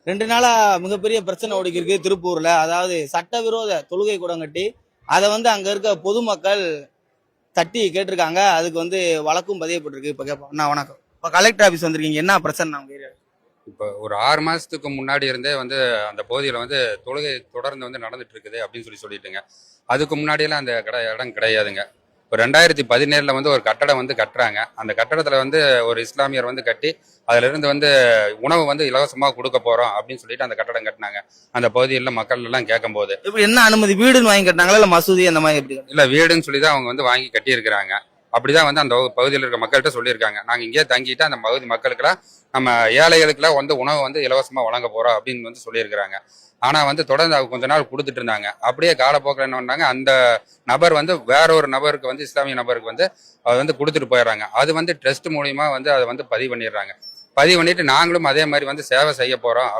2 நாளா மிகப்பெரிய பிரச்சனை ஓடிக்கிருக்கு திருப்பூர்ல. அதாவது சட்டவிரோத தொழுகை கூடம் கட்டி அதை அங்க இருக்க பொதுமக்கள் தட்டி கேட்டிருக்காங்க. அதுக்கு வழக்கும் பதியப்பட்டிருக்கு. இப்ப கேட்போம். அண்ணா வணக்கம். இப்ப கலெக்டர் ஆபீஸ் வந்திருக்கீங்க, என்ன பிரச்சனை உங்க ஏரியா? இப்போ ஒரு 6 மாசத்துக்கு முன்னாடி இருந்தே அந்த பகுதியில் தொழுகை தொடர்ந்து நடந்துட்டு இருக்குது அப்படின்னு சொல்லிட்டுங்க. அதுக்கு முன்னாடியெல்லாம் அந்த இடம் கிடையாதுங்க. இப்போ 2017 ஒரு கட்டடம் கட்டுறாங்க. அந்த கட்டடத்தில் ஒரு இஸ்லாமியர் கட்டி அதுல இருந்து உணவு இலவசமாக கொடுக்க போறோம் அப்படின்னு சொல்லிட்டு அந்த கட்டடம் கட்டினாங்க. அந்த பகுதியில் மக்கள் எல்லாம் கேட்கும் போது இப்ப என்ன அனுமதி, வீடுன்னு வாங்கி கட்டினாங்களா இல்ல மசூதி அந்த மாதிரி எப்படி? இல்ல வீடுன்னு சொல்லி தான் அவங்க வாங்கி கட்டி இருக்கிறாங்க. அப்படிதான் அந்த பகுதியில் இருக்க மக்கள்கிட்ட சொல்லியிருக்காங்க. நாங்க இங்கேயே தங்கிட்டு அந்த பகுதி மக்களுக்கெல்லாம் நம்ம ஏழைகளுக்கெல்லாம் உணவு இலவசமா வழங்க போறோம் அப்படின்னு சொல்லியிருக்கிறாங்க. ஆனா தொடர்ந்து அவங்க கொஞ்ச நாள் கொடுத்துட்டு இருந்தாங்க. அப்படியே காலப்போக்கில் என்ன பண்ணாங்க, அந்த நபர் வேற ஒரு நபருக்கு இஸ்லாமிய நபருக்கு அது கொடுத்துட்டு போயிடுறாங்க. அது ட்ரஸ்ட் மூலியமா அதை பதிவு பண்ணிடுறாங்க. பதிவு பண்ணிட்டு நாங்களும் அதே மாதிரி சேவை செய்ய போறோம்